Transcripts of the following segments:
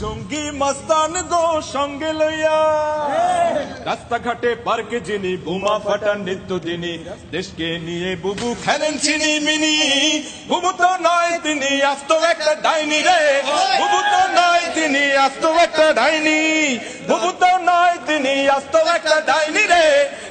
জঙ্গি মস্তান গো সঙ্গে লইয়া রাস্তাঘাটে পার্কে যিনি বোমা ফাটান নিত্যদিনী দেশকে নিয়ে বুবু খেলেন চিনি মিনি বুবু তো নয় তিনি আস্ত একটা ডাইনি রে বুবু তো নয় তিনি আস্ত একটা ডাইনি বুবু তো নয় তিনি আস্ত একটা ডাইনি রে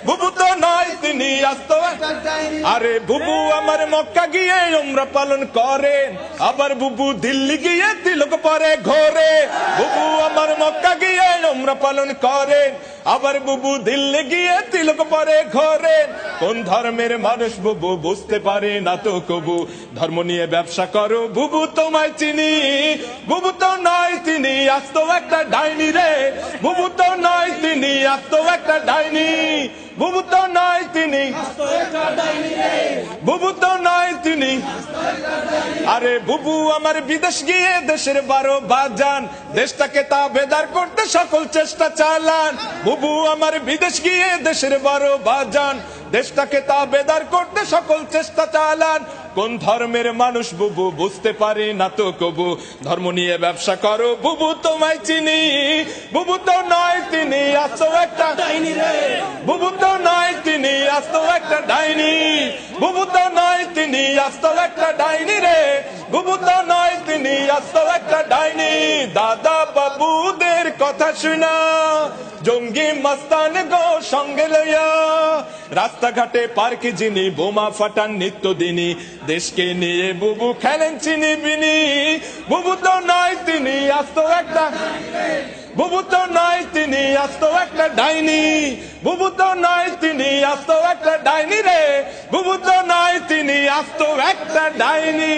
বুবু তো নয় তিনি আস্ত একটা ডাইনি আরে বুবু আমার মক্কা গিয়ে উমরা পালন করেন আবার বুবু দিল্লি গিয়ে তিলক পরে ঘোরে বুবু আমার মক্কা গিয়ে উমরা পালন করেন আবার বুবু দিল্লি গিয়ে তিলক পরে ঘোরেন কোন ধর্মের মানুষ বুবু বুঝতে পারে না তো কবু ধর্ম নিয়ে ব্যবসা করো বুবু তোমায় চিনি বুবু তো নয় তিনি আস্ত একটা ডাইনি রে বুবু তো নয় তিনি আস্ত একটা ডাইনি বুবু তো নয় তিনি বুবু তো নয় তিনি আরে বুবু আমার বিদেশ গিয়ে দেশের 12 বাজান দেশটাকে তাবেদার করতে সকল চেষ্টা চালান বুবু আমার বিদেশ গিয়ে দেশের 12 বাজান দেশটাকে তাবেদার করতে সকল চেষ্টা চালান কোন ধর্মের মানুষ বুবু বুঝতে পারে না তো কবু ধর্ম নিয়ে ব্যবসা করো বুবু তোমায় চিনি বুবু তো নয় তিনি আস্ত একটা ডাইনি রে বুবু তো নয় তিনি আস্ত একটা ডাইনি বুবু তো নয় তিনি আস্ত একটা ডাইনি রে বুবু তো নয় তিনি আস্ত একটা ডাইনি দাদা বাবুদের কথা শুনা জঙ্গি মস্তান গো সঙ্গে লইয়া রাস্তাঘাটে পার্কে যিনি বোমা ফাটান নিত্যদিনী দেশকে নিয়ে বুবু খেলেন চিনি বিনি বুবু তো নয় তিনি আস্ত একটা বুবু তো নয় তিনি আস্ত একটা ডাইনি বুবু তো নয় তিনি আস্ত একটা ডাইনি রে বুবু তো নয় তিনি আস্ত একটা ডাইনি